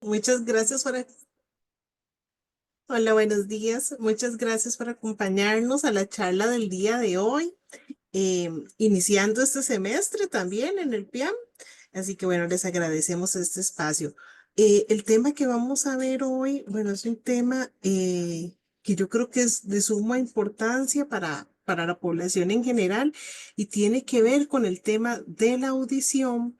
Muchas gracias por... Hola, buenos días. Muchas gracias por acompañarnos a la charla del día de hoy, iniciando este semestre también en el PIAM. Así que bueno, les agradecemos este espacio. El tema que vamos a ver hoy, bueno, es un tema que yo creo que es de suma importancia para la población en general y tiene que ver con el tema de la audición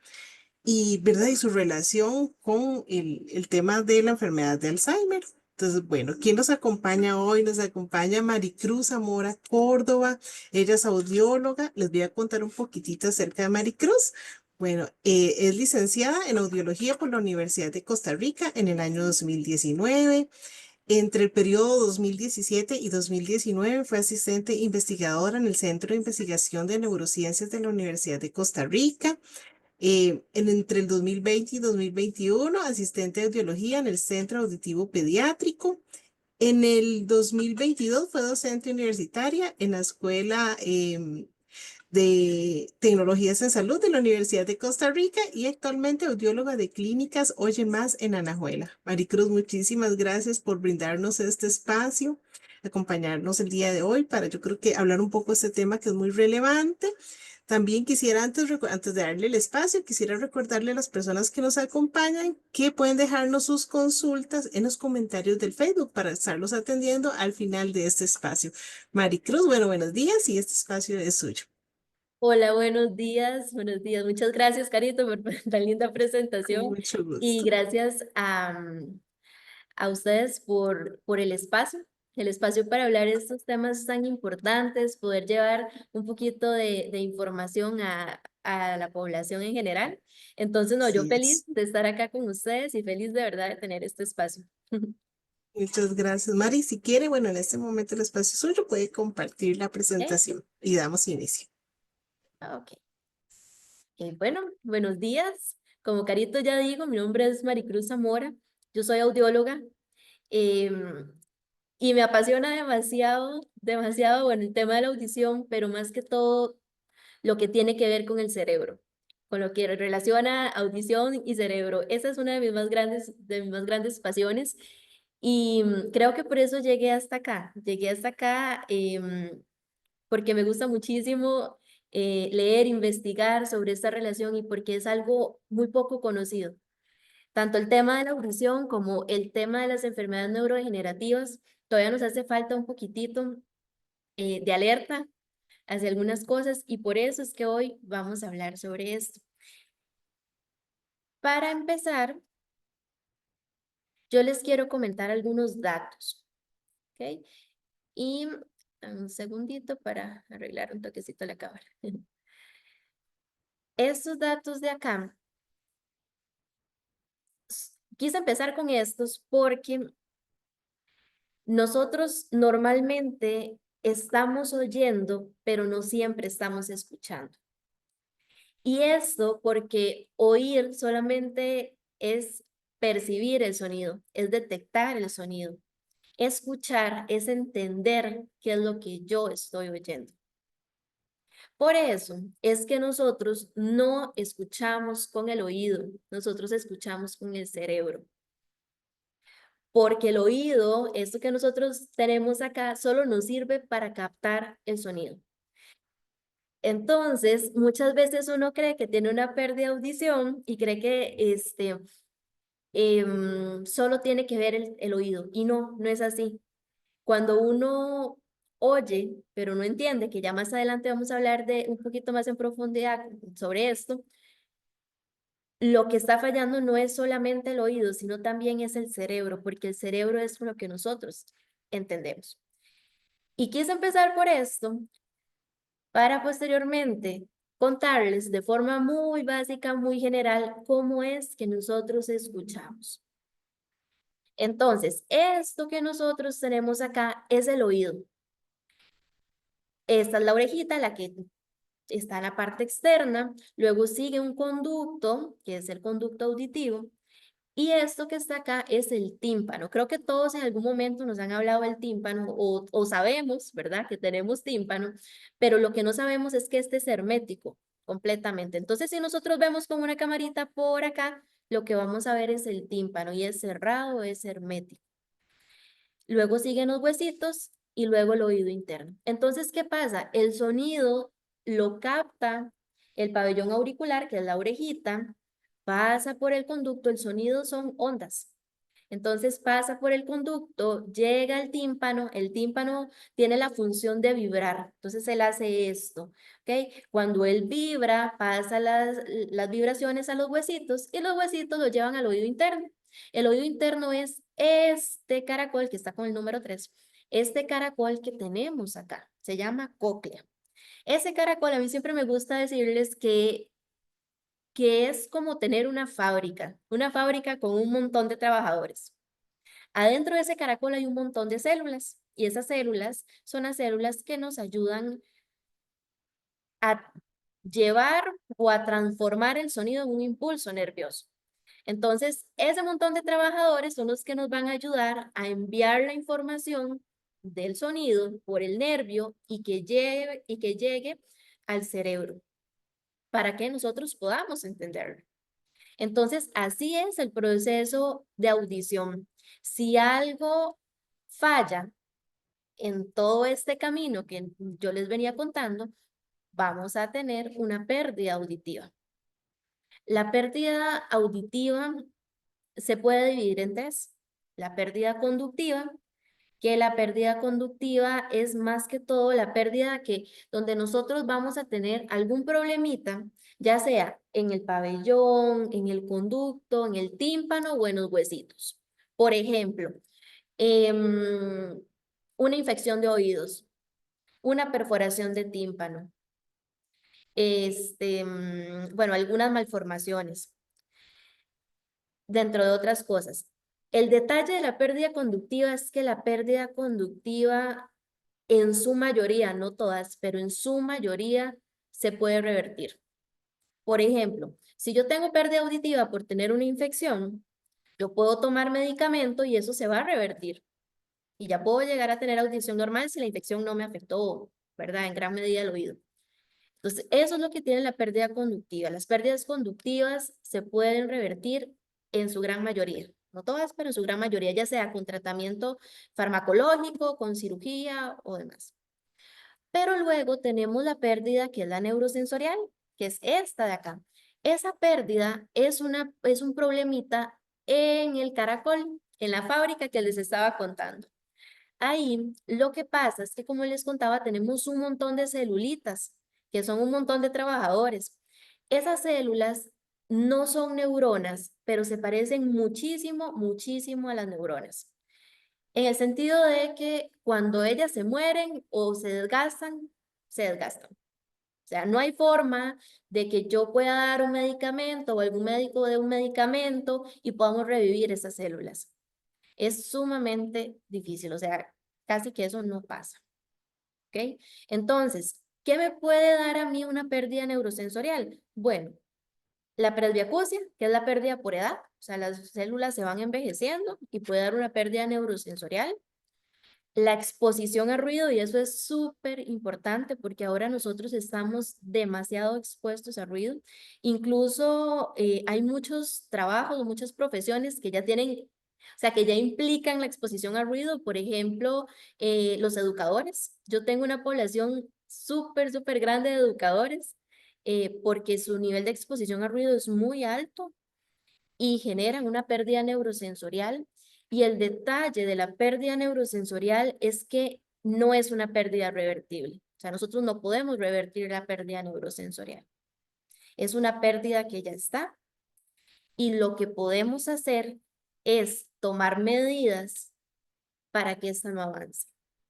y, ¿verdad? Y su relación con el tema de la enfermedad de Alzheimer. Entonces, bueno, ¿quién nos acompaña hoy? Nos acompaña Maricruz Zamora Córdoba. Ella es audióloga. Les voy a contar un poquitito acerca de Maricruz. Bueno, es licenciada en audiología por la Universidad de Costa Rica en el año 2019. Entre el periodo 2017 y 2019 fue asistente investigadora en el Centro de Investigación de Neurociencias de la Universidad de Costa Rica. Entre el 2020 y 2021, asistente de audiología en el Centro Auditivo Pediátrico. En el 2022 fue docente universitaria en la Escuela de Tecnologías en Salud de la Universidad de Costa Rica y actualmente audióloga de clínicas Oye Más en Anajuela. Maricruz, muchísimas gracias por brindarnos este espacio, acompañarnos el día de hoy para yo creo que hablar un poco de este tema que es muy relevante. También quisiera, antes de darle el espacio, quisiera recordarle a las personas que nos acompañan que pueden dejarnos sus consultas en los comentarios del Facebook para estarlos atendiendo al final de este espacio. Maricruz, bueno, buenos días y este espacio es suyo. Hola, buenos días, buenos días. Muchas gracias, Carito, por tan linda Con presentación mucho y gusto. gracias a ustedes por el espacio para hablar de estos temas tan importantes, poder llevar un poquito de información a la población en general. Entonces, no, yo Así feliz es. de estar acá con ustedes y feliz de verdad de tener este espacio. Muchas gracias, Mari. Si quiere, bueno, en este momento el espacio es suyo, puede compartir la ¿Ok? presentación y damos inicio. Ok. Bueno, buenos días. Como Carito ya digo, mi nombre es Maricruz Zamora. Yo soy audióloga. Em, y me apasiona demasiado, demasiado, bueno, el tema de la audición, pero más que todo lo que tiene que ver con el cerebro, con lo que relaciona audición y cerebro. Esa es una de mis más grandes pasiones y creo que por eso llegué hasta acá. Llegué hasta acá porque me gusta muchísimo leer, investigar sobre esta relación y porque es algo muy poco conocido. Tanto el tema de la audición como el tema de las enfermedades neurodegenerativas, todavía nos hace falta un poquitito de alerta hacia algunas cosas y por eso es que hoy vamos a hablar sobre esto. Para empezar, yo les quiero comentar algunos datos, ¿ok? Y un segundito para arreglar un toquecito la cámara. Estos datos de acá, quise empezar con estos porque nosotros normalmente estamos oyendo, pero no siempre estamos escuchando. Y esto porque oír solamente es percibir el sonido, es detectar el sonido. Escuchar es entender qué es lo que yo estoy oyendo. Por eso es que nosotros no escuchamos con el oído, nosotros escuchamos con el cerebro. Porque el oído, esto que nosotros tenemos acá, solo nos sirve para captar el sonido. Entonces, muchas veces uno cree que tiene una pérdida de audición y cree que solo tiene que ver el oído. Y no, no es así. Cuando uno oye, pero no entiende, que ya más adelante vamos a hablar de un poquito más en profundidad sobre esto, lo que está fallando no es solamente el oído, sino también es el cerebro, porque el cerebro es lo que nosotros entendemos. Y quise empezar por esto para posteriormente contarles de forma muy básica, muy general, cómo es que nosotros escuchamos. Entonces, esto que nosotros tenemos acá es el oído. Esta es la orejita, la que está en la parte externa. Luego sigue un conducto, que es el conducto auditivo. Y esto que está acá es el tímpano. Creo que todos en algún momento nos han hablado del tímpano o sabemos, ¿verdad? Que tenemos tímpano, pero lo que no sabemos es que este es hermético completamente. Entonces, si nosotros vemos con una camarita por acá, lo que vamos a ver es el tímpano y es cerrado, es hermético. Luego siguen los huesitos y luego el oído interno. Entonces, ¿qué pasa? El sonido lo capta el pabellón auricular, que es la orejita, pasa por el conducto, el sonido son ondas. Entonces pasa por el conducto, llega al tímpano, el tímpano tiene la función de vibrar, entonces él hace esto, ¿ok? Cuando él vibra, pasa las vibraciones a los huesitos y los huesitos lo llevan al oído interno. El oído interno es este caracol que está con el número 3, este caracol que tenemos acá, se llama cóclea. Ese caracol, a mí siempre me gusta decirles que es como tener una fábrica con un montón de trabajadores. Adentro de ese caracol hay un montón de células y esas células son las células que nos ayudan a llevar o a transformar el sonido en un impulso nervioso. Entonces, ese montón de trabajadores son los que nos van a ayudar a enviar la información del sonido por el nervio y que llegue al cerebro para que nosotros podamos entenderlo. Entonces, así es el proceso de audición. Si algo falla en todo este camino que yo les venía contando, vamos a tener una pérdida auditiva. La pérdida auditiva se puede dividir en tres. La pérdida conductiva, que la pérdida conductiva es más que todo la pérdida donde nosotros vamos a tener algún problemita, ya sea en el pabellón, en el conducto, en el tímpano o en los huesitos. Por ejemplo, una infección de oídos, una perforación de tímpano, bueno, algunas malformaciones, dentro de otras cosas. El detalle de la pérdida conductiva es que la pérdida conductiva, en su mayoría, no todas, pero en su mayoría, se puede revertir. Por ejemplo, si yo tengo pérdida auditiva por tener una infección, yo puedo tomar medicamento y eso se va a revertir. Y ya puedo llegar a tener audición normal si la infección no me afectó, ¿verdad? En gran medida el oído. Entonces, eso es lo que tiene la pérdida conductiva. Las pérdidas conductivas se pueden revertir en su gran mayoría. No todas, pero en su gran mayoría, ya sea con tratamiento farmacológico, con cirugía o demás. Pero luego tenemos la pérdida que es la neurosensorial, que es esta de acá. Esa pérdida es un problemita en el caracol, en la fábrica que les estaba contando. Ahí lo que pasa es que, como les contaba, tenemos un montón de celulitas, que son un montón de trabajadores. Esas células no son neuronas, pero se parecen muchísimo, muchísimo a las neuronas. En el sentido de que cuando ellas se mueren o se desgastan, se desgastan. O sea, no hay forma de que yo pueda dar un medicamento o algún médico dé un medicamento y podamos revivir esas células. Es sumamente difícil, o sea, casi que eso no pasa. ¿Ok? Entonces, ¿qué me puede dar a mí una pérdida neurosensorial? Bueno, la presbiacusia, que es la pérdida por edad, o sea, las células se van envejeciendo y puede dar una pérdida neurosensorial. La exposición a ruido, y eso es súper importante porque ahora nosotros estamos demasiado expuestos a ruido. Incluso hay muchos trabajos, muchas profesiones que ya tienen, o sea, que ya implican la exposición a ruido. Por ejemplo, los educadores. Yo tengo una población súper, súper grande de educadores porque su nivel de exposición a ruido es muy alto y generan una pérdida neurosensorial. Y el detalle de la pérdida neurosensorial es que no es una pérdida revertible. O sea, nosotros no podemos revertir la pérdida neurosensorial. Es una pérdida que ya está y lo que podemos hacer es tomar medidas para que esto no avance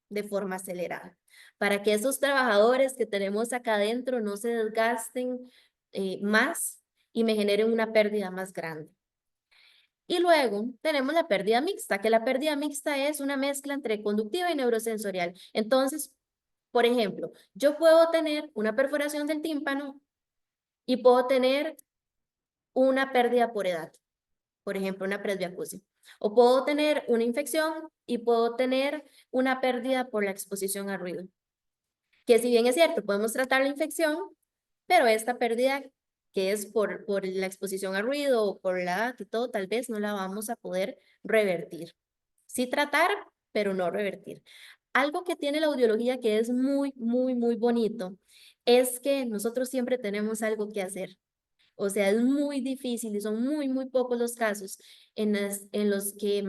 de forma acelerada, para que esos trabajadores que tenemos acá adentro no se desgasten más y me generen una pérdida más grande. Y luego tenemos la pérdida mixta, que la pérdida mixta es una mezcla entre conductiva y neurosensorial. Entonces, por ejemplo, yo puedo tener una perforación del tímpano y puedo tener una pérdida por edad, por ejemplo, una presbiacusia. O puedo tener una infección y puedo tener una pérdida por la exposición al ruido. Que si bien es cierto, podemos tratar la infección, pero esta pérdida que es por la exposición a ruido o por la edad y todo, tal vez no la vamos a poder revertir. Sí tratar, pero no revertir. Algo que tiene la audiología que es muy, muy, muy bonito es que nosotros siempre tenemos algo que hacer. O sea, es muy difícil y son muy, muy pocos los casos en los que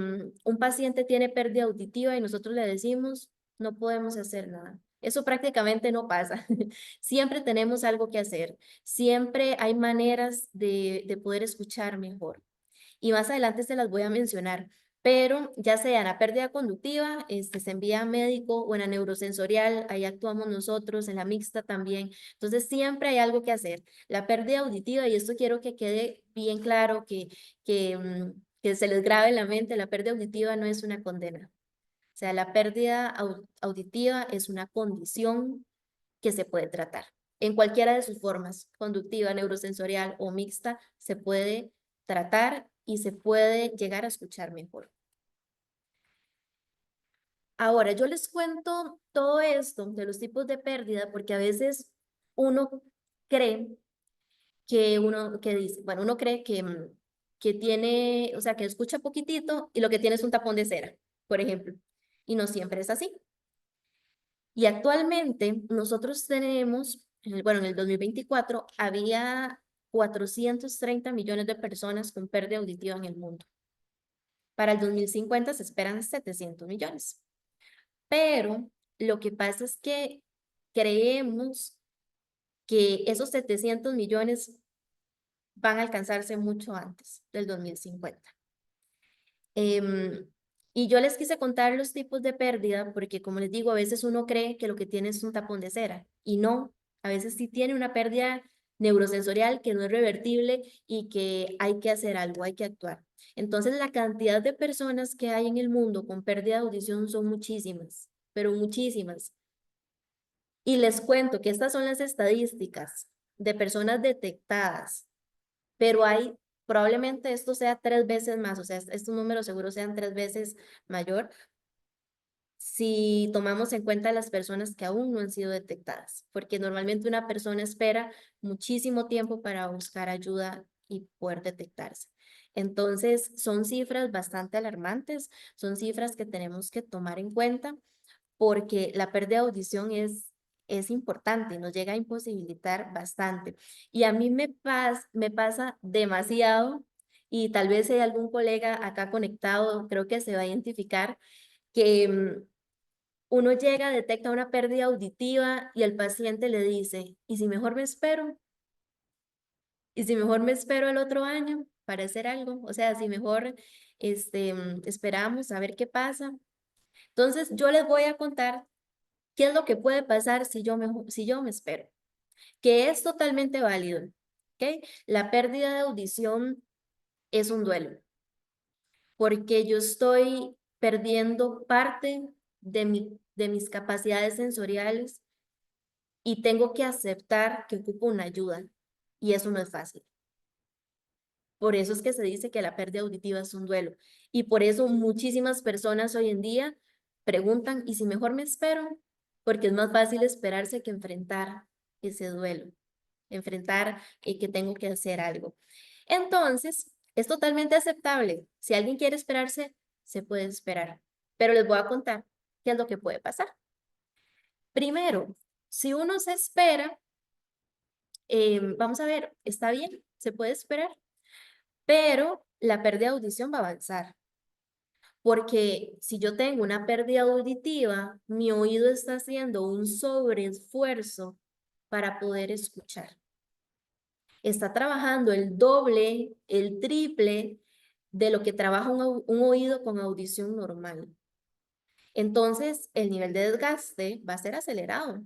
un paciente tiene pérdida auditiva y nosotros le decimos, no podemos hacer nada. Eso prácticamente no pasa. Siempre tenemos algo que hacer. Siempre hay maneras de poder escuchar mejor y más adelante se las voy a mencionar. Pero ya sea en la pérdida conductiva, se envía a médico o en la neurosensorial, ahí actuamos nosotros, en la mixta también. Entonces siempre hay algo que hacer. La pérdida auditiva, y esto quiero que quede bien claro, que se les grabe en la mente, la pérdida auditiva no es una condena. O sea, la pérdida auditiva es una condición que se puede tratar. En cualquiera de sus formas, conductiva, neurosensorial o mixta, se puede tratar y se puede llegar a escuchar mejor. Ahora, yo les cuento todo esto de los tipos de pérdida porque a veces uno cree que dice, bueno, uno cree que tiene, o sea, que escucha poquitito y lo que tiene es un tapón de cera, por ejemplo, y no siempre es así. Y actualmente nosotros tenemos, bueno, en el 2024 había 430 millones de personas con pérdida auditiva en el mundo. Para el 2050 se esperan 700 millones. Pero lo que pasa es que creemos que esos 700 millones van a alcanzarse mucho antes del 2050. Y yo les quise contar los tipos de pérdida porque, como les digo, a veces uno cree que lo que tiene es un tapón de cera y no, a veces sí tiene una pérdida neurosensorial que no es revertible y que hay que hacer algo, hay que actuar. Entonces, la cantidad de personas que hay en el mundo con pérdida de audición son muchísimas, pero muchísimas. Y les cuento que estas son las estadísticas de personas detectadas, pero hay, probablemente esto sea 3 veces más, o sea, estos números seguros sean 3 veces mayor si tomamos en cuenta las personas que aún no han sido detectadas, porque normalmente una persona espera muchísimo tiempo para buscar ayuda y poder detectarse. Entonces, son cifras bastante alarmantes, son cifras que tenemos que tomar en cuenta porque la pérdida de audición es importante, nos llega a imposibilitar bastante. Y a mí me pasa demasiado, y tal vez si hay algún colega acá conectado, creo que se va a identificar, que uno llega, detecta una pérdida auditiva y el paciente le dice, ¿y si mejor me espero? ¿Y si mejor me espero el otro año para hacer algo? O sea, si mejor esperamos a ver qué pasa. Entonces, yo les voy a contar qué es lo que puede pasar si yo me espero, que es totalmente válido, ¿ok? La pérdida de audición es un duelo, porque yo estoy perdiendo parte de mis capacidades sensoriales y tengo que aceptar que ocupo una ayuda, y eso no es fácil. Por eso es que se dice que la pérdida auditiva es un duelo, y por eso muchísimas personas hoy en día preguntan, ¿y si mejor me espero? Porque es más fácil esperarse que enfrentar ese duelo, enfrentar que tengo que hacer algo. Entonces, es totalmente aceptable. Si alguien quiere esperarse, se puede esperar. Pero les voy a contar qué es lo que puede pasar. Primero, si uno se espera, vamos a ver, está bien, se puede esperar, pero la pérdida de audición va a avanzar. Porque si yo tengo una pérdida auditiva, mi oído está haciendo un sobreesfuerzo para poder escuchar. Está trabajando el doble, el triple de lo que trabaja un oído con audición normal. Entonces, el nivel de desgaste va a ser acelerado.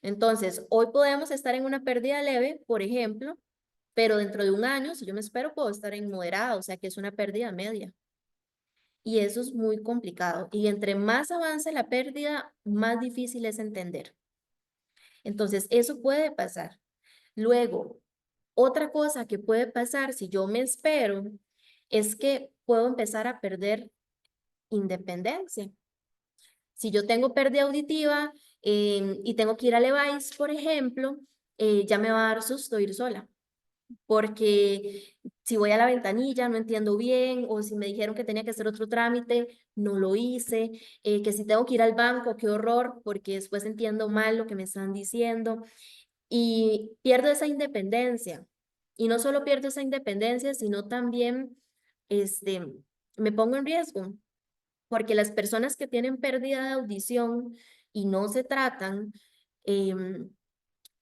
Entonces, hoy podemos estar en una pérdida leve, por ejemplo, pero dentro de un año, si yo me espero, puedo estar en moderada, o sea que es una pérdida media. Y eso es muy complicado. Y entre más avance la pérdida, más difícil es entender. Entonces, eso puede pasar. Luego, otra cosa que puede pasar si yo me espero es que puedo empezar a perder independencia. Si yo tengo pérdida auditiva y tengo que ir a Levi's, por ejemplo, ya me va a dar susto ir sola. porque si voy a la ventanilla no entiendo bien, o si me dijeron que tenía que hacer otro trámite, no lo hice, que si tengo que ir al banco, qué horror, porque después entiendo mal lo que me están diciendo y pierdo esa independencia. Y no solo pierdo esa independencia, sino también este, me pongo en riesgo, porque las personas que tienen pérdida de audición y no se tratan, em,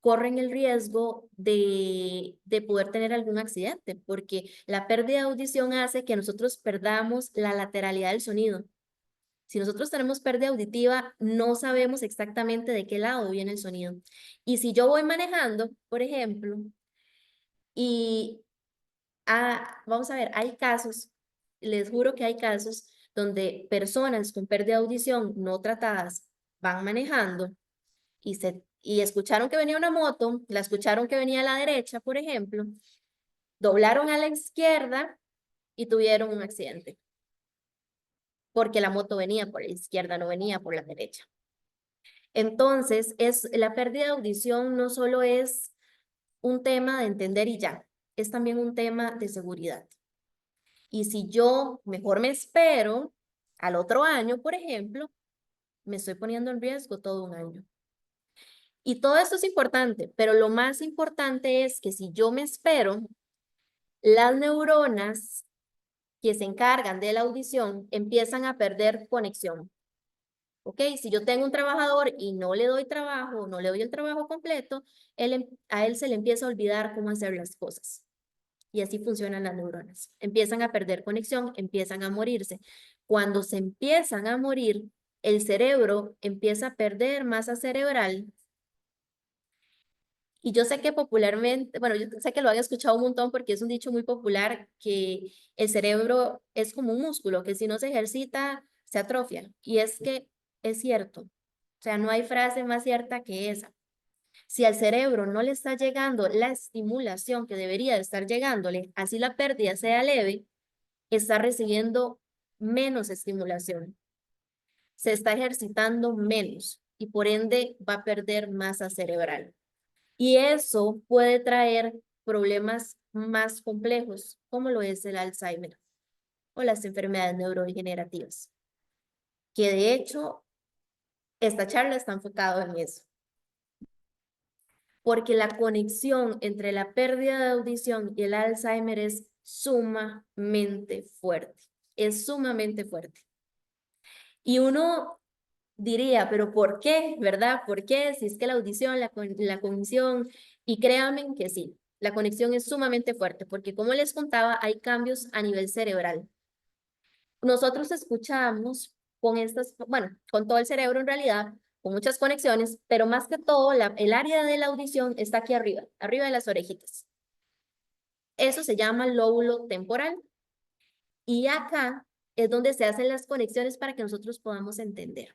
corren el riesgo de poder tener algún accidente, porque la pérdida de audición hace que nosotros perdamos la lateralidad del sonido. Si nosotros tenemos pérdida auditiva, no sabemos exactamente de qué lado viene el sonido. Y si yo voy manejando, por ejemplo, y vamos a ver, hay casos, les juro que hay casos donde personas con pérdida de audición no tratadas van manejando y escucharon que venía una moto, la escucharon que venía a la derecha, por ejemplo, doblaron a la izquierda y tuvieron un accidente, porque la moto venía por la izquierda, no venía por la derecha. Entonces, la pérdida de audición no solo es un tema de entender y ya, es también un tema de seguridad. Y si yo mejor me espero al otro año, por ejemplo, me estoy poniendo en riesgo todo un año. Y todo esto es importante, pero lo más importante es que si yo me espero, las neuronas que se encargan de la audición empiezan a perder conexión. ¿Ok? Si yo tengo un trabajador y no le doy trabajo, no le doy el trabajo completo, a él se le empieza a olvidar cómo hacer las cosas. Y así funcionan las neuronas. Empiezan a perder conexión, empiezan a morirse. Cuando se empiezan a morir, el cerebro empieza a perder masa cerebral. Y yo sé que popularmente, bueno, yo sé que lo han escuchado un montón porque es un dicho muy popular que el cerebro es como un músculo, que si no se ejercita, se atrofia. Y es que es cierto. O sea, no hay frase más cierta que esa. Si al cerebro no le está llegando la estimulación que debería de estar llegándole, así la pérdida sea leve, está recibiendo menos estimulación, se está ejercitando menos y por ende va a perder masa cerebral. Y eso puede traer problemas más complejos, como lo es el Alzheimer o las enfermedades neurodegenerativas, que de hecho esta charla está enfocada en eso. Porque la conexión entre la pérdida de audición y el Alzheimer es sumamente fuerte, es sumamente fuerte. Y uno diría, pero ¿por qué? ¿Verdad? ¿Por qué? Si es que la audición, la cognición, y créanme que sí, la conexión es sumamente fuerte, porque como les contaba, hay cambios a nivel cerebral. Nosotros escuchamos con estas, bueno, con todo el cerebro en realidad, con muchas conexiones, pero más que todo, el área de la audición está aquí arriba, arriba de las orejitas. Eso se llama lóbulo temporal. Y acá es donde se hacen las conexiones para que nosotros podamos entender.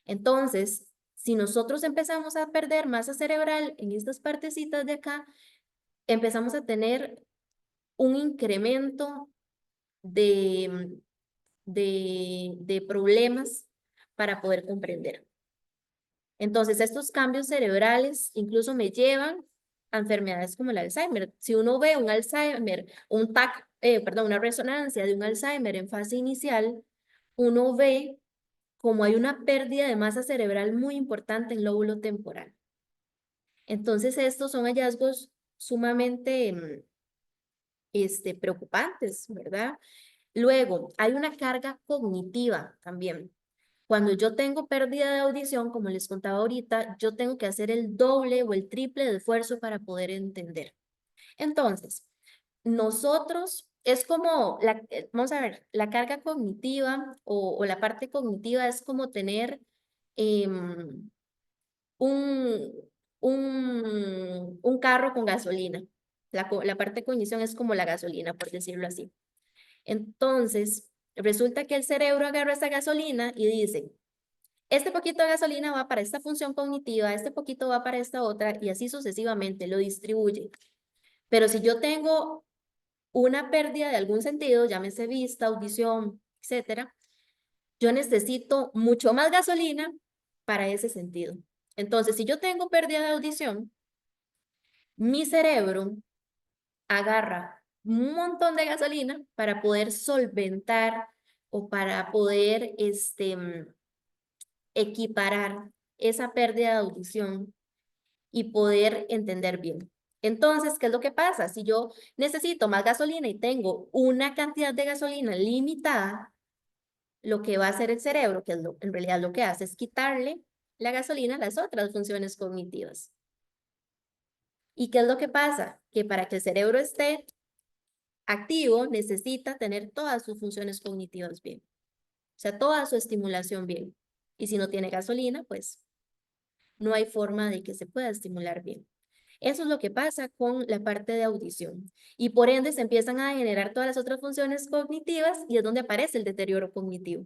Entonces, si nosotros empezamos a perder masa cerebral en estas partecitas de acá, empezamos a tener un incremento de, de problemas para poder comprender. Entonces, estos cambios cerebrales incluso me llevan a enfermedades como el Alzheimer. Si uno ve un Alzheimer, un TAC, perdón, una resonancia de un Alzheimer en fase inicial, uno ve como hay una pérdida de masa cerebral muy importante en lóbulo temporal. Entonces, estos son hallazgos sumamente preocupantes, ¿verdad? Luego, hay una carga cognitiva también. Cuando yo tengo pérdida de audición, como les contaba ahorita, yo tengo que hacer el doble o el triple de esfuerzo para poder entender. Entonces, nosotros es como, vamos a ver, la carga cognitiva o la parte cognitiva es como tener un, un carro con gasolina. La parte de cognición es como la gasolina, por decirlo así. Entonces, resulta que el cerebro agarra esa gasolina y dice, este poquito de gasolina va para esta función cognitiva, este poquito va para esta otra, y así sucesivamente lo distribuye. Pero si yo tengo una pérdida de algún sentido, llámese vista, audición, etcétera, yo necesito mucho más gasolina para ese sentido. Entonces, si yo tengo pérdida de audición, mi cerebro agarra un montón de gasolina para poder solventar o para poder equiparar esa pérdida de audición y poder entender bien. Entonces, ¿qué es lo que pasa? Si yo necesito más gasolina y tengo una cantidad de gasolina limitada, lo que va a hacer el cerebro, que es en realidad lo que hace, es quitarle la gasolina a las otras funciones cognitivas. ¿Y qué es lo que pasa? Que para que el cerebro esté activo, necesita tener todas sus funciones cognitivas bien, o sea, toda su estimulación bien. Y si no tiene gasolina, pues no hay forma de que se pueda estimular bien. Eso es lo que pasa con la parte de audición. Y por ende se empiezan a generar todas las otras funciones cognitivas y es donde aparece el deterioro cognitivo.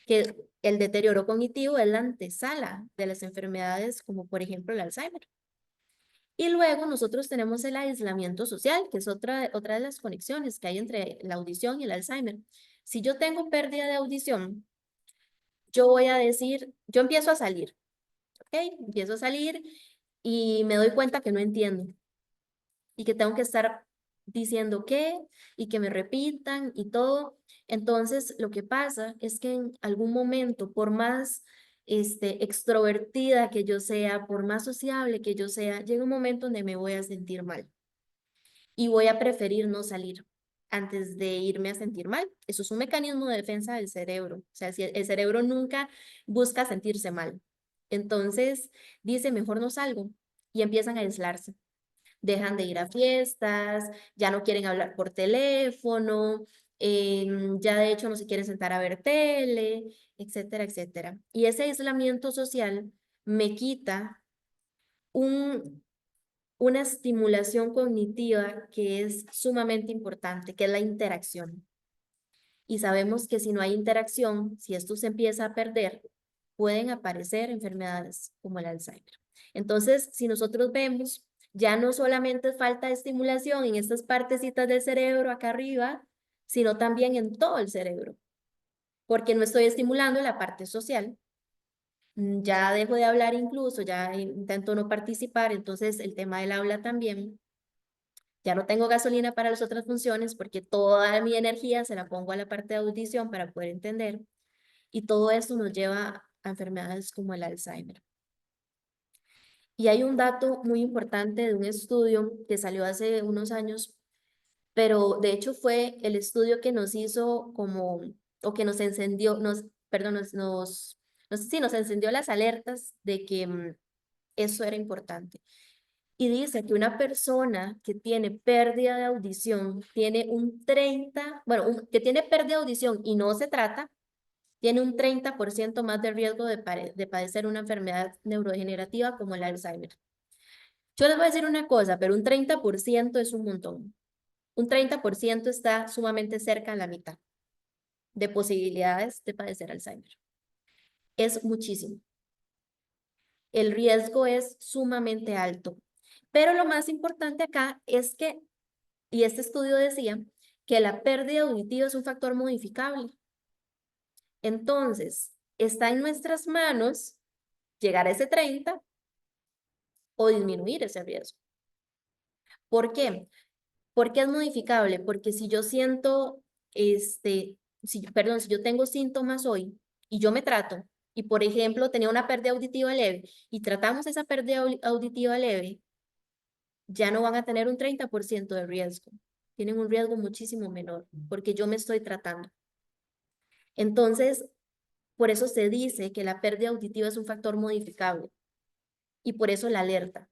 Que el deterioro cognitivo es la antesala de las enfermedades como por ejemplo el Alzheimer. Y luego nosotros tenemos el aislamiento social, que es otra de las conexiones que hay entre la audición y el Alzheimer. Si yo tengo pérdida de audición, yo voy a decir, yo empiezo a salir, ¿ok? Empiezo a salir y me doy cuenta que no entiendo y que tengo que estar diciendo qué y que me repitan y todo. Entonces, lo que pasa es que en algún momento, por más extrovertida que yo sea, por más sociable que yo sea, llega un momento donde me voy a sentir mal y voy a preferir no salir antes de irme a sentir mal. Eso es un mecanismo de defensa del cerebro. O sea, si el cerebro nunca busca sentirse mal. Entonces, dice, mejor no salgo y empiezan a aislarse. Dejan de ir a fiestas, ya no quieren hablar por teléfono, ya de hecho no se quieren sentar a ver tele, etcétera, etcétera. Y ese aislamiento social me quita un, una estimulación cognitiva que es sumamente importante, que es la interacción. Y sabemos que si no hay interacción, si esto se empieza a perder, pueden aparecer enfermedades como el Alzheimer. Entonces, si nosotros vemos, ya no solamente falta de estimulación en estas partecitas del cerebro acá arriba, sino también en todo el cerebro, porque no estoy estimulando la parte social. Ya dejo de hablar incluso, ya intento no participar, entonces el tema del habla también. Ya no tengo gasolina para las otras funciones porque toda mi energía se la pongo a la parte de audición para poder entender. Y todo esto nos lleva a enfermedades como el Alzheimer. Y hay un dato muy importante de un estudio que salió hace unos años, pero de hecho fue el estudio que nos hizo como, o que nos encendió, perdón, sí, nos encendió las alertas de que eso era importante. Y dice que una persona que tiene pérdida de audición tiene un 30, bueno, que tiene pérdida de audición y no se trata, tiene un 30% más de riesgo de padecer una enfermedad neurodegenerativa como el Alzheimer. Yo les voy a decir una cosa, pero un 30% es un montón. Un 30% está sumamente cerca a la mitad de posibilidades de padecer Alzheimer. Es muchísimo. El riesgo es sumamente alto. Pero lo más importante acá es que, y este estudio decía, que la pérdida auditiva es un factor modificable. Entonces, está en nuestras manos llegar a ese 30 o disminuir ese riesgo. ¿Por qué? Porque es modificable, porque si yo siento, perdón, si yo tengo síntomas hoy y yo me trato, y por ejemplo tenía una pérdida auditiva leve y tratamos esa pérdida auditiva leve, ya no van a tener un 30% de riesgo, tienen un riesgo muchísimo menor, porque yo me estoy tratando. Entonces, por eso se dice que la pérdida auditiva es un factor modificable y por eso la alerta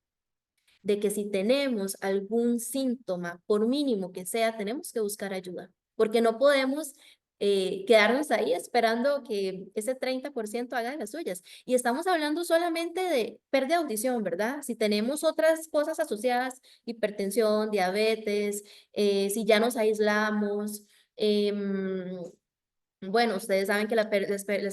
de que si tenemos algún síntoma, por mínimo que sea, tenemos que buscar ayuda, porque no podemos quedarnos ahí esperando que ese 30% haga de las suyas. Y estamos hablando solamente de pérdida de audición, ¿verdad? Si tenemos otras cosas asociadas, hipertensión, diabetes, si ya nos aislamos, bueno, ustedes saben que las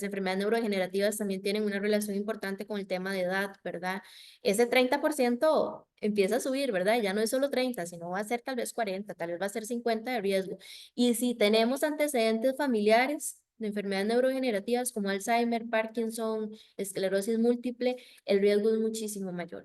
enfermedades neurodegenerativas también tienen una relación importante con el tema de edad, ¿verdad? Ese 30% empieza a subir, ¿verdad? Ya no es solo 30, sino va a ser tal vez 40, tal vez va a ser 50 de riesgo. Y si tenemos antecedentes familiares de enfermedades neurodegenerativas como Alzheimer, Parkinson, esclerosis múltiple, el riesgo es muchísimo mayor.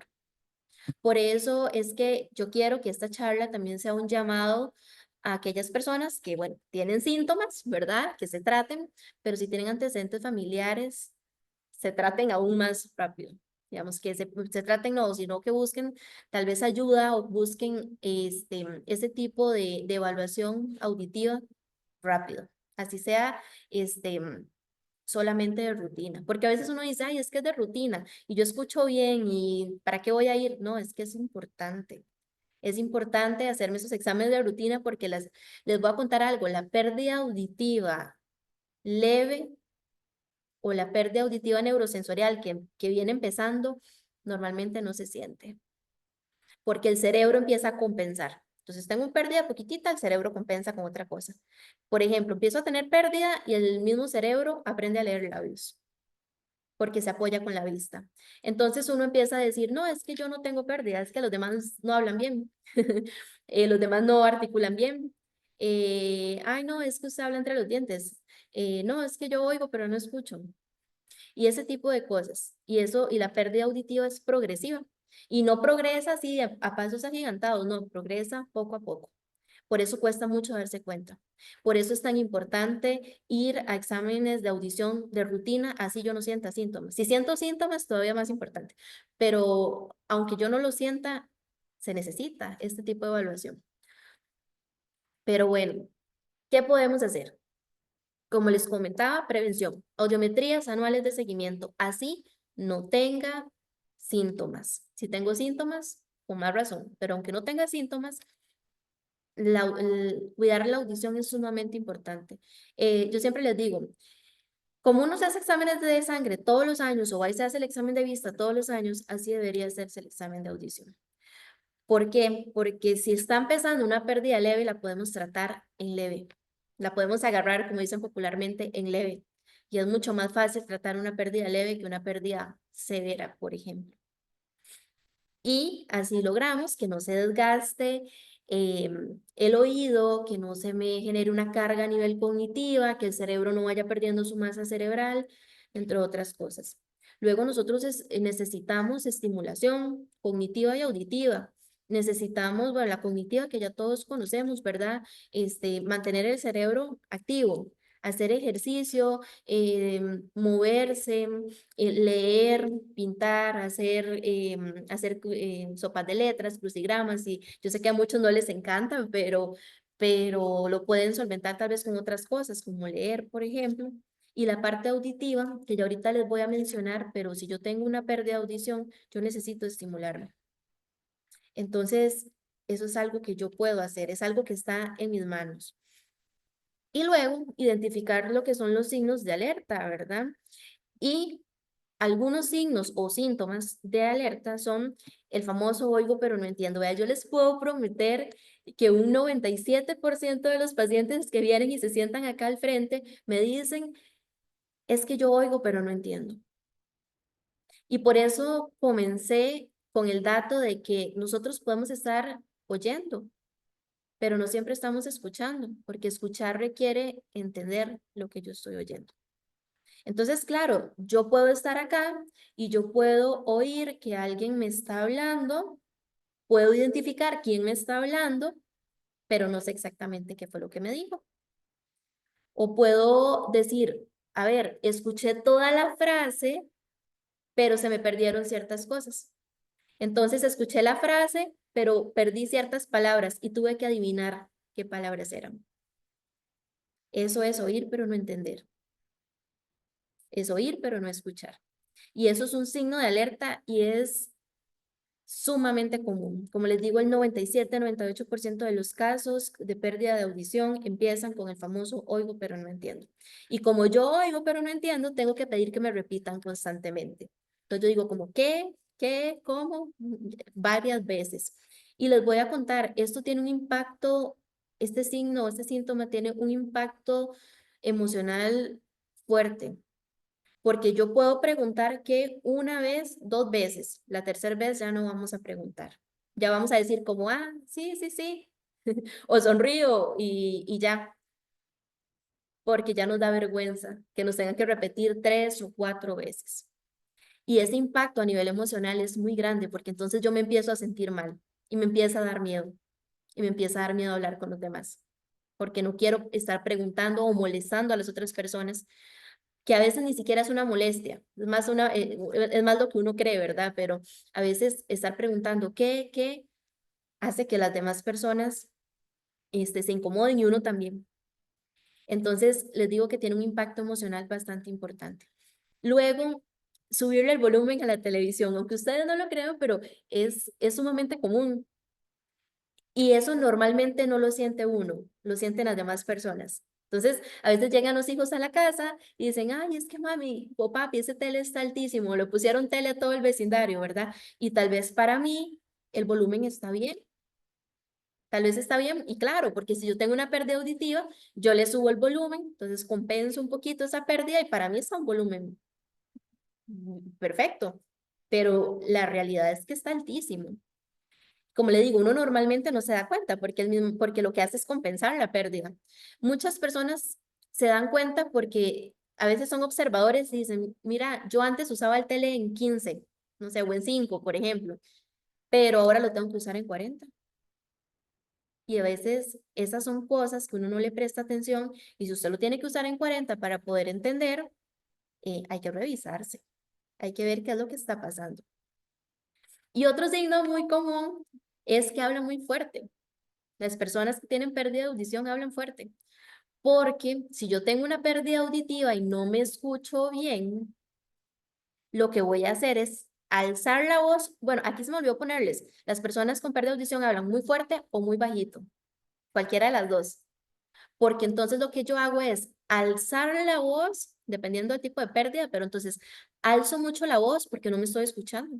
Por eso es que yo quiero que esta charla también sea un llamado a aquellas personas que, bueno, tienen síntomas, ¿verdad? Que se traten, pero si tienen antecedentes familiares, se traten aún más rápido. Digamos que se traten no, sino que busquen tal vez ayuda o busquen ese tipo de evaluación auditiva rápido. Así sea, este, solamente de rutina, porque a veces uno dice, ay, es que es de rutina y yo escucho bien y ¿para qué voy a ir? No, es que es importante. Es importante hacerme esos exámenes de rutina porque les voy a contar algo, la pérdida auditiva leve o la pérdida auditiva neurosensorial que viene empezando, normalmente no se siente, porque el cerebro empieza a compensar. Entonces tengo pérdida poquitita, el cerebro compensa con otra cosa. Por ejemplo, empiezo a tener pérdida y el mismo cerebro aprende a leer labios porque se apoya con la vista. Entonces uno empieza a decir, no, es que yo no tengo pérdida, es que los demás no hablan bien, los demás no articulan bien. Ay, no, es que usted habla entre los dientes. No, es que yo oigo, pero no escucho. Y ese tipo de cosas. Y eso, y la pérdida auditiva es progresiva. Y no progresa así a pasos agigantados, no, progresa poco a poco. Por eso cuesta mucho darse cuenta. Por eso es tan importante ir a exámenes de audición de rutina, así yo no sienta síntomas. Si siento síntomas, todavía más importante. Pero aunque yo no lo sienta, se necesita este tipo de evaluación. Pero bueno, ¿qué podemos hacer? Como les comentaba, prevención, audiometrías anuales de seguimiento, así no tenga síntomas. Si tengo síntomas, con más razón, pero aunque no tenga síntomas, cuidar la audición es sumamente importante. Yo siempre les digo, como uno se hace exámenes de sangre todos los años o ahí se hace el examen de vista todos los años, así debería hacerse el examen de audición. ¿Por qué? Porque si está empezando una pérdida leve, la podemos tratar en leve. La podemos agarrar, como dicen popularmente, en leve. Y es mucho más fácil tratar una pérdida leve que una pérdida severa, por ejemplo. Y así logramos que no se desgaste el oído, que no se me genere una carga a nivel cognitiva, que el cerebro no vaya perdiendo su masa cerebral, entre otras cosas. Luego nosotros necesitamos estimulación cognitiva y auditiva. Necesitamos, bueno, la cognitiva que ya todos conocemos, ¿verdad? Mantener el cerebro activo, hacer ejercicio, moverse, leer, pintar, hacer sopas de letras, crucigramas, y yo sé que a muchos no les encantan, pero lo pueden solventar tal vez con otras cosas, como leer, por ejemplo. Y la parte auditiva, que ya ahorita les voy a mencionar, pero si yo tengo una pérdida de audición, yo necesito estimularme. Entonces, eso es algo que yo puedo hacer, es algo que está en mis manos. Y luego, identificar lo que son los signos de alerta, ¿verdad? Y algunos signos o síntomas de alerta son el famoso oigo pero no entiendo. Vea, yo les puedo prometer que un 97% de los pacientes que vienen y se sientan acá al frente me dicen, es que yo oigo pero no entiendo. Y por eso comencé con el dato de que nosotros podemos estar oyendo, pero no siempre estamos escuchando, porque escuchar requiere entender lo que yo estoy oyendo. Entonces, claro, yo puedo estar acá y yo puedo oír que alguien me está hablando, puedo identificar quién me está hablando, pero no sé exactamente qué fue lo que me dijo. O puedo decir, a ver, escuché toda la frase, pero se me perdieron ciertas cosas. Entonces escuché la frase, pero perdí ciertas palabras y tuve que adivinar qué palabras eran. Eso es oír, pero no entender. Es oír, pero no escuchar. Y eso es un signo de alerta y es sumamente común. Como les digo, el 97-98% de los casos de pérdida de audición empiezan con el famoso oigo pero no entiendo. Y como yo oigo pero no entiendo, tengo que pedir que me repitan constantemente. Entonces yo digo como ¿qué? ¿Qué? ¿Cómo? Varias veces. Y les voy a contar, esto tiene un impacto, este signo, este síntoma tiene un impacto emocional fuerte porque yo puedo preguntar que una vez, dos veces, la tercera vez ya no vamos a preguntar. Ya vamos a decir como, ah, sí, sí, sí, o sonrío y ya, porque ya nos da vergüenza que nos tengan que repetir 3 o 4 veces. Y ese impacto a nivel emocional es muy grande porque entonces yo me empiezo a sentir mal y me empieza a dar miedo y me empieza a dar miedo hablar con los demás porque no quiero estar preguntando o molestando a las otras personas, que a veces ni siquiera es una molestia, es más lo que uno cree, ¿verdad? Pero a veces estar preguntando qué hace que las demás personas se incomoden y uno también. Entonces, les digo que tiene un impacto emocional bastante importante. Luego, subirle el volumen a la televisión, aunque ustedes no lo crean, pero es sumamente común. Y eso normalmente no lo siente uno, lo sienten las demás personas. Entonces, a veces llegan los hijos a la casa y dicen, ay, es que mami o papi, ese tele está altísimo, le pusieron tele a todo el vecindario, ¿verdad? Y tal vez para mí el volumen está bien, tal vez está bien, y claro, porque si yo tengo una pérdida auditiva, yo le subo el volumen, entonces compenso un poquito esa pérdida y para mí está un volumen perfecto, pero la realidad es que está altísimo. Como le digo, uno normalmente no se da cuenta porque lo que hace es compensar la pérdida. Muchas personas se dan cuenta porque a veces son observadores y dicen, mira, yo antes usaba el tele en 15, no sé, o en 5, por ejemplo, pero ahora lo tengo que usar en 40. Y a veces esas son cosas que uno no le presta atención y si usted lo tiene que usar en 40 para poder entender, hay que revisarse, hay que ver qué es lo que está pasando. Y otro signo muy común es que hablan muy fuerte. Las personas que tienen pérdida de audición hablan fuerte, porque si yo tengo una pérdida auditiva y no me escucho bien, lo que voy a hacer es alzar la voz. Bueno, aquí se me olvidó ponerles, las personas con pérdida de audición hablan muy fuerte o muy bajito, cualquiera de las dos, porque entonces lo que yo hago es alzar la voz, dependiendo del tipo de pérdida, pero entonces alzo mucho la voz porque no me estoy escuchando.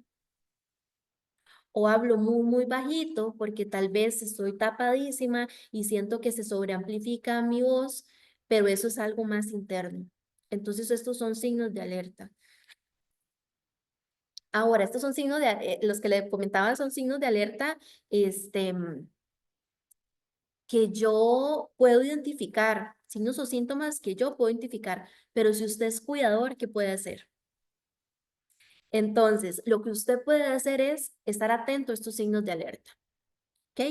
O hablo muy bajito porque tal vez estoy tapadísima y siento que se sobreamplifica mi voz, pero eso es algo más interno. Entonces, estos son signos de alerta. Ahora, estos son signos los que le comentaba son signos de alerta, que yo puedo identificar, signos o síntomas que yo puedo identificar, pero si usted es cuidador, ¿qué puede hacer? Entonces, lo que usted puede hacer es estar atento a estos signos de alerta. ¿Ok?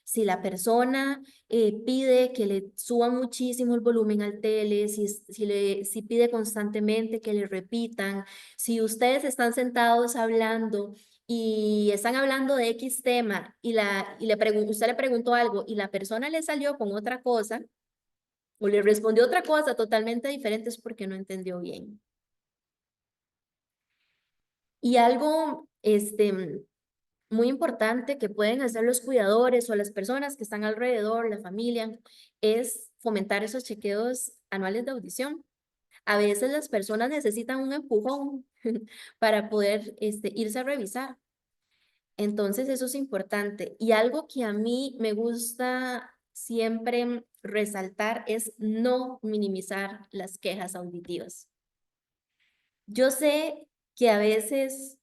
Si la persona pide que le suba muchísimo el volumen al tele, si pide constantemente que le repitan, si ustedes están sentados hablando y están hablando de X tema usted le preguntó algo y la persona le salió con otra cosa o le respondió otra cosa totalmente diferente es porque no entendió bien. Y algo, muy importante que pueden hacer los cuidadores o las personas que están alrededor, la familia, es fomentar esos chequeos anuales de audición. A veces las personas necesitan un empujón para poder irse a revisar. Entonces eso es importante. Y algo que a mí me gusta siempre resaltar es no minimizar las quejas auditivas. Yo sé que a veces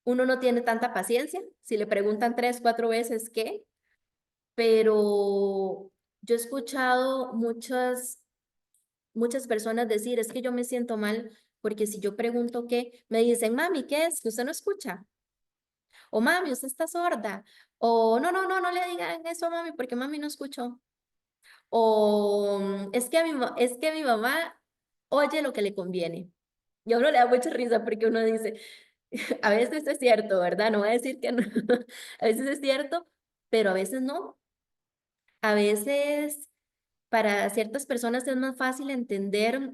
uno no tiene tanta paciencia. Si le preguntan 3, 4 veces qué, pero yo he escuchado muchas personas decir, es que yo me siento mal porque si yo pregunto qué, me dicen, mami, ¿qué es? Que usted no escucha. O mami, usted está sorda. O no le digan eso a mami porque mami no escuchó. O es que mi mamá oye lo que le conviene. Y a uno le da mucha risa porque uno dice, a veces es cierto, ¿verdad? No voy a decir que no. A veces es cierto, pero a veces no. A veces para ciertas personas es más fácil entender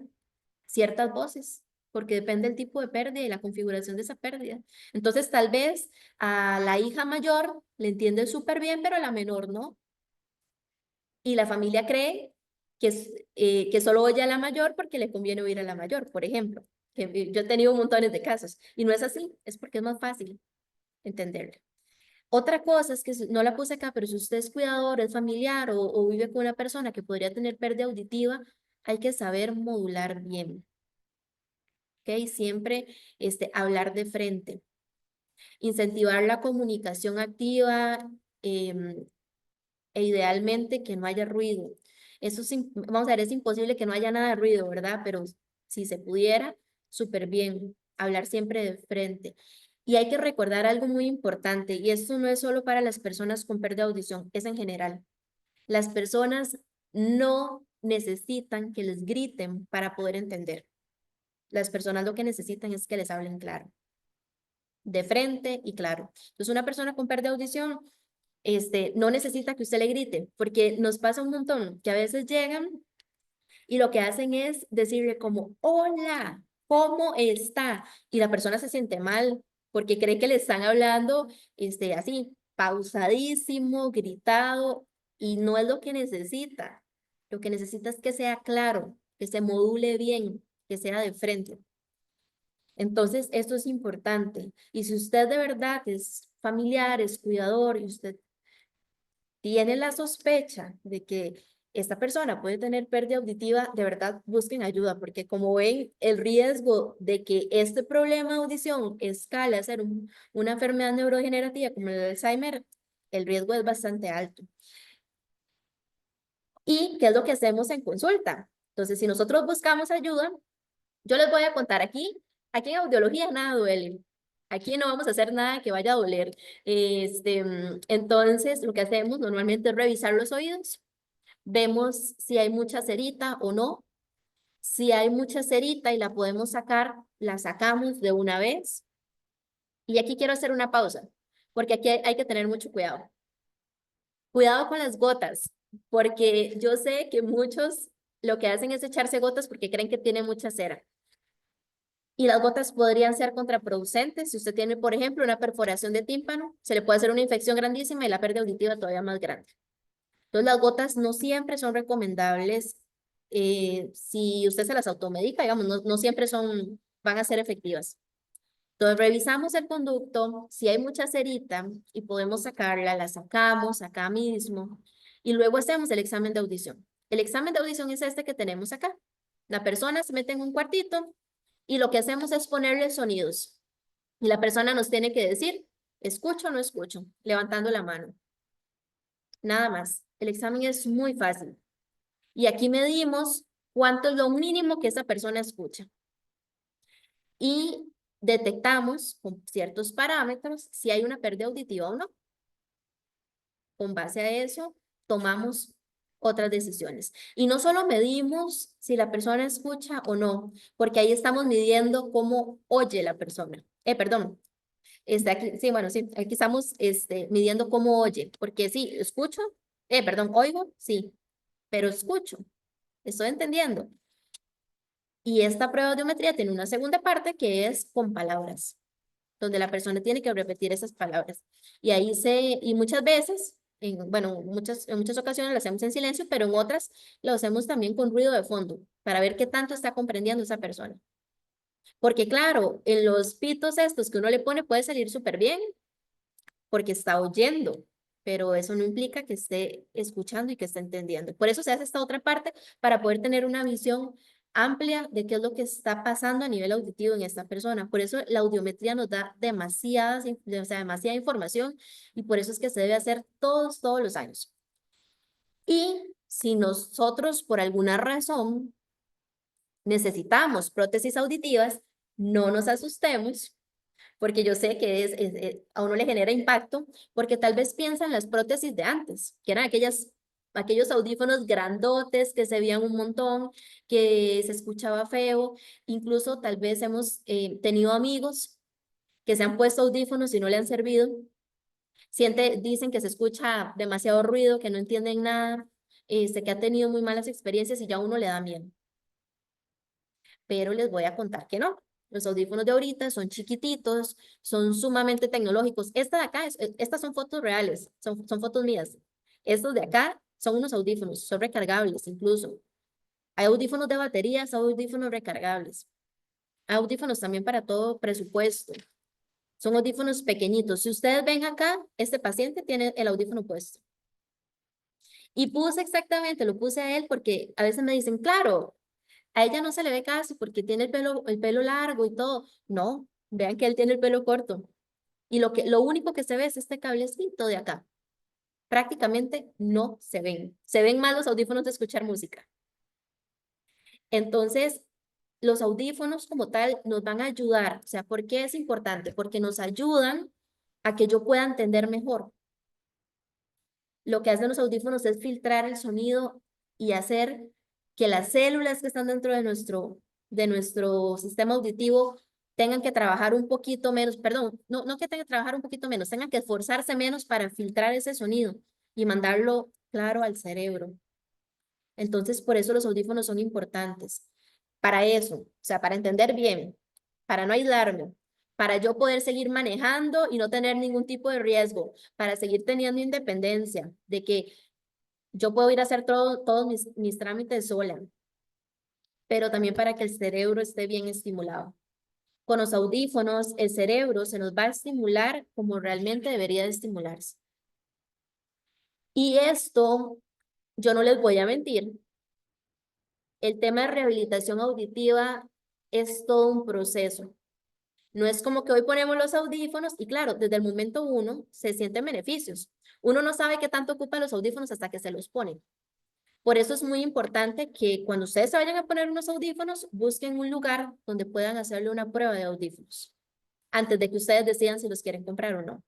ciertas voces, porque depende del tipo de pérdida y la configuración de esa pérdida. Entonces, tal vez a la hija mayor le entiende súper bien, pero a la menor no. Y la familia cree que solo oye a la mayor porque le conviene oír a la mayor, por ejemplo. Yo he tenido montones de casos y no es así, es porque es más fácil entenderlo. Otra cosa es que no la puse acá, pero si usted es cuidador, es familiar o vive con una persona que podría tener pérdida auditiva, hay que saber modular bien, ¿ok? Siempre hablar de frente, incentivar la comunicación activa e idealmente que no haya ruido. Vamos a ver, es imposible que no haya nada de ruido, ¿verdad? Pero si se pudiera, súper bien. hablar siempre de frente. Y hay que recordar algo muy importante, y esto no es solo para las personas con pérdida de audición, es en general. Las personas no necesitan que les griten para poder entender. Las personas lo que necesitan es que les hablen claro, de frente y claro. Entonces, una persona con pérdida de audición, no necesita que usted le grite, porque nos pasa un montón que a veces llegan y lo que hacen es decirle como, hola, ¿cómo está? Y la persona se siente mal porque cree que le están hablando, así, pausadísimo, gritado, y no es lo que necesita. Lo que necesita es que sea claro, que se module bien, que sea de frente. Entonces, esto es importante. Y si usted de verdad es familiar, es cuidador y usted tiene la sospecha de que esta persona puede tener pérdida auditiva, de verdad busquen ayuda, porque como ven, el riesgo de que este problema de audición escale a ser una enfermedad neurodegenerativa como el Alzheimer, el riesgo es bastante alto. ¿Y qué es lo que hacemos en consulta? Entonces, si nosotros buscamos ayuda, yo les voy a contar aquí en audiología nada duele. Aquí no vamos a hacer nada que vaya a doler. Entonces, lo que hacemos normalmente es revisar los oídos. Vemos si hay mucha cerita o no. Si hay mucha cerita y la podemos sacar, la sacamos de una vez. Y aquí quiero hacer una pausa, porque aquí hay que tener mucho cuidado. Cuidado con las gotas, porque yo sé que muchos lo que hacen es echarse gotas porque creen que tiene mucha cera. Y las gotas podrían ser contraproducentes. Si usted tiene, por ejemplo, una perforación de tímpano, se le puede hacer una infección grandísima y la pérdida auditiva todavía más grande. Entonces, las gotas no siempre son recomendables. Si usted se las automedica, digamos, no siempre van a ser efectivas. Entonces, revisamos el conducto. Si hay mucha cerita y podemos sacarla, la sacamos acá mismo. Y luego hacemos el examen de audición. El examen de audición es este que tenemos acá. La persona se mete en un cuartito y lo que hacemos es ponerle sonidos. Y la persona nos tiene que decir, ¿escucho o no escucho? Levantando la mano. Nada más. El examen es muy fácil. Y aquí medimos cuánto es lo mínimo que esa persona escucha. Y detectamos con ciertos parámetros si hay una pérdida auditiva o no. Con base a eso, tomamos otras decisiones. Y no solo medimos si la persona escucha o no, porque ahí estamos midiendo cómo oye la persona. Perdón, aquí, sí, bueno, sí, aquí estamos midiendo cómo oye, porque sí, escucho, perdón, oigo, sí, pero escucho, estoy entendiendo. Y esta prueba de audiometría tiene una segunda parte que es con palabras, donde la persona tiene que repetir esas palabras. Y muchas veces, bueno, en muchas ocasiones lo hacemos en silencio, pero en otras lo hacemos también con ruido de fondo, para ver qué tanto está comprendiendo esa persona. Porque claro, en los pitos estos que uno le pone puede salir súper bien, porque está oyendo, pero eso no implica que esté escuchando y que esté entendiendo. Por eso se hace esta otra parte, para poder tener una visión amplia de qué es lo que está pasando a nivel auditivo en esta persona. Por eso la audiometría nos da demasiada información, y por eso es que se debe hacer todos los años. Y si nosotros por alguna razón necesitamos prótesis auditivas, no nos asustemos, porque yo sé que a uno le genera impacto, porque tal vez piensan las prótesis de antes, que eran aquellos audífonos grandotes que se veían un montón, que se escuchaba feo. Incluso tal vez hemos tenido amigos que se han puesto audífonos y no le han servido. Dicen que se escucha demasiado ruido, que no entienden nada, que ha tenido muy malas experiencias y ya a uno le da miedo. Pero les voy a contar que no. Los audífonos de ahorita son chiquititos, son sumamente tecnológicos. Esta de acá, estas son fotos reales, son fotos mías. Estos de acá son unos audífonos, son recargables incluso. Hay audífonos de baterías, audífonos recargables. Hay audífonos también para todo presupuesto. Son audífonos pequeñitos. Si ustedes ven acá, este paciente tiene el audífono puesto. Y lo puse a él porque a veces me dicen, claro, a ella no se le ve casi porque tiene el pelo largo y todo. No, vean que él tiene el pelo corto. Y lo único que se ve es este cablecito de acá. Prácticamente no se ven. Se ven más los audífonos de escuchar música. Entonces, los audífonos como tal nos van a ayudar. O sea, ¿por qué es importante? Porque nos ayudan a que yo pueda entender mejor. Lo que hacen los audífonos es filtrar el sonido y hacer que las células que están dentro de nuestro sistema auditivo tengan que trabajar un poquito menos, perdón, no que tengan que trabajar un poquito menos, tengan que esforzarse menos para filtrar ese sonido y mandarlo claro al cerebro. Entonces, por eso los audífonos son importantes. Para eso, o sea, para entender bien, para no aislarme, para yo poder seguir manejando y no tener ningún tipo de riesgo, para seguir teniendo independencia, de que yo puedo ir a hacer todos mis trámites sola, pero también para que el cerebro esté bien estimulado. Con los audífonos, el cerebro se nos va a estimular como realmente debería de estimularse. Y esto, yo no les voy a mentir, el tema de rehabilitación auditiva es todo un proceso. No es como que hoy ponemos los audífonos y claro, desde el momento uno se sienten beneficios. Uno no sabe qué tanto ocupan los audífonos hasta que se los ponen. Por eso es muy importante que cuando ustedes se vayan a poner unos audífonos, busquen un lugar donde puedan hacerle una prueba de audífonos antes de que ustedes decidan si los quieren comprar o no.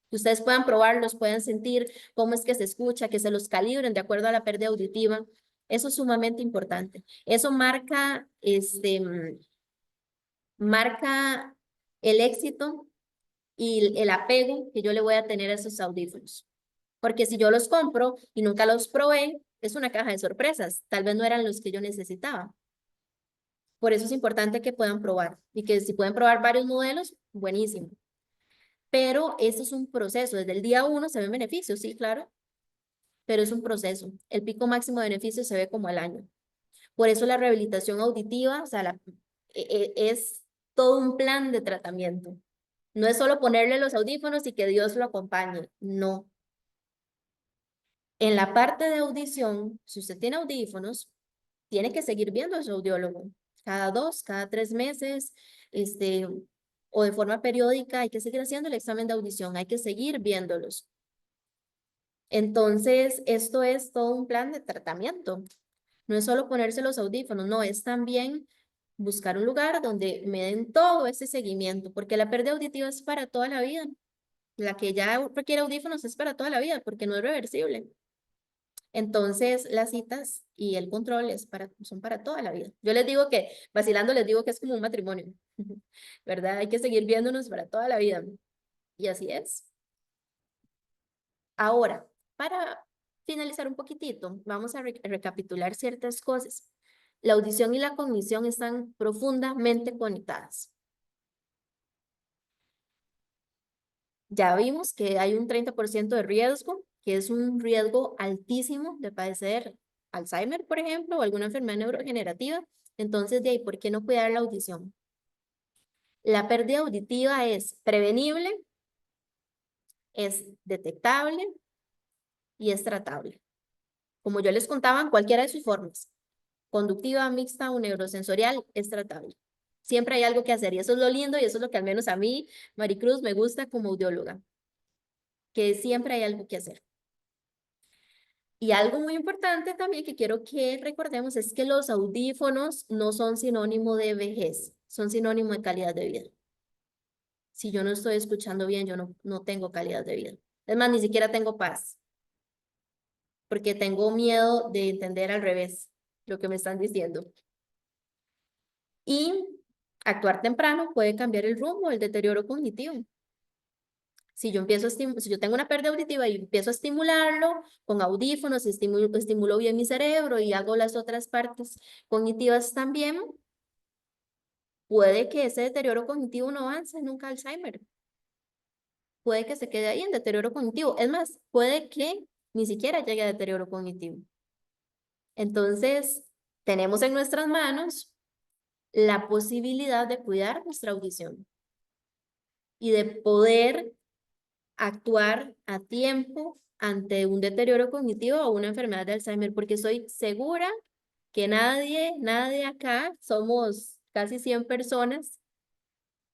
Que ustedes puedan probarlos, puedan sentir cómo es que se escucha, que se los calibren de acuerdo a la pérdida auditiva. Eso es sumamente importante. Eso marca el éxito y el apego que yo le voy a tener a esos audífonos. Porque si yo los compro y nunca los probé, es una caja de sorpresas. Tal vez no eran los que yo necesitaba. Por eso es importante que puedan probar y que si pueden probar varios modelos, buenísimo. Pero eso es un proceso. Desde el día uno se ven beneficios, sí, claro, pero es un proceso. El pico máximo de beneficios se ve como al año. Por eso la rehabilitación auditiva, o sea, es todo un plan de tratamiento. No es solo ponerle los audífonos y que Dios lo acompañe, no. En la parte de audición, si usted tiene audífonos, tiene que seguir viendo a su audiólogo. Cada 2, cada 3 meses, o de forma periódica, hay que seguir haciendo el examen de audición, hay que seguir viéndolos. Entonces, esto es todo un plan de tratamiento. No es solo ponerse los audífonos, no, es también buscar un lugar donde me den todo ese seguimiento, porque la pérdida auditiva es para toda la vida. La que ya requiere audífonos es para toda la vida, porque no es reversible. Entonces, las citas y el control son para toda la vida. Yo les digo que, vacilando, les digo que es como un matrimonio, ¿verdad? Hay que seguir viéndonos para toda la vida. Y así es. Ahora, para finalizar un poquitito, vamos a recapitular ciertas cosas. La audición y la cognición están profundamente conectadas. Ya vimos que hay un 30% de riesgo, que es un riesgo altísimo de padecer Alzheimer, por ejemplo, o alguna enfermedad neurodegenerativa. Entonces, de ahí, ¿por qué no cuidar la audición? La pérdida auditiva es prevenible, es detectable y es tratable. Como yo les contaba, en cualquiera de sus formas, conductiva, mixta o neurosensorial, es tratable. Siempre hay algo que hacer y eso es lo lindo y eso es lo que al menos a mí, Maricruz, me gusta como audióloga, que siempre hay algo que hacer. Y algo muy importante también que quiero que recordemos es que los audífonos no son sinónimo de vejez, son sinónimo de calidad de vida. Si yo no estoy escuchando bien, yo no tengo calidad de vida. Es más, ni siquiera tengo paz, porque tengo miedo de entender al revés lo que me están diciendo. Y actuar temprano puede cambiar el rumbo, el deterioro cognitivo. Si yo tengo una pérdida auditiva y empiezo a estimularlo con audífonos, estimulo bien mi cerebro y hago las otras partes cognitivas también, puede que ese deterioro cognitivo no avance nunca a Alzheimer. Puede que se quede ahí en deterioro cognitivo. Es más, puede que ni siquiera llegue a deterioro cognitivo. Entonces, tenemos en nuestras manos la posibilidad de cuidar nuestra audición y de poder actuar a tiempo ante un deterioro cognitivo o una enfermedad de Alzheimer, porque estoy segura que nadie acá, somos casi 100 personas,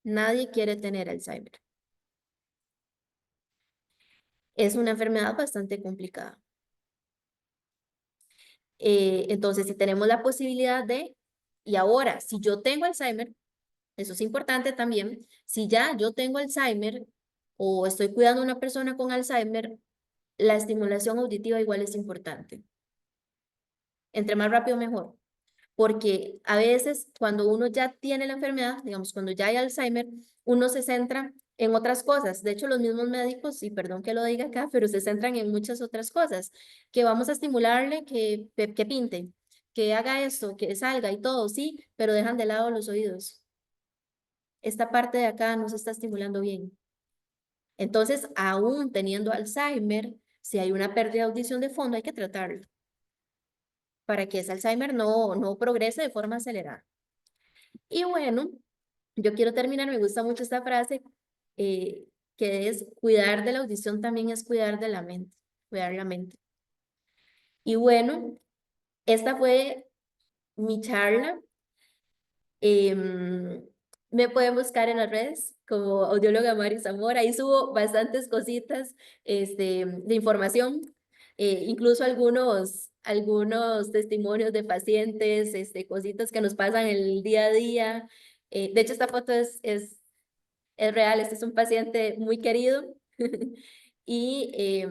nadie quiere tener Alzheimer. Es una enfermedad bastante complicada. Entonces, si tenemos la posibilidad de Y ahora, si yo tengo Alzheimer, eso es importante también, si ya yo tengo Alzheimer o estoy cuidando a una persona con Alzheimer, la estimulación auditiva igual es importante. Entre más rápido, mejor. Porque a veces cuando uno ya tiene la enfermedad, digamos, cuando ya hay Alzheimer, uno se centra en otras cosas. De hecho, los mismos médicos, y perdón que lo diga acá, pero se centran en muchas otras cosas, que vamos a estimularle que pinte, que haga esto, que salga y todo, sí, pero dejan de lado los oídos. Esta parte de acá no se está estimulando bien. Entonces, aún teniendo Alzheimer, si hay una pérdida de audición de fondo, hay que tratarlo para que ese Alzheimer no progrese de forma acelerada. Y bueno, yo quiero terminar, me gusta mucho esta frase, que es cuidar de la audición también es cuidar de la mente, cuidar la mente. Y bueno, esta fue mi charla. Me pueden buscar en las redes como audióloga Mari Zamora. Ahí subo bastantes cositas de información, incluso algunos testimonios de pacientes, cositas que nos pasan el día a día. De hecho, esta foto es real, este es un paciente muy querido. Y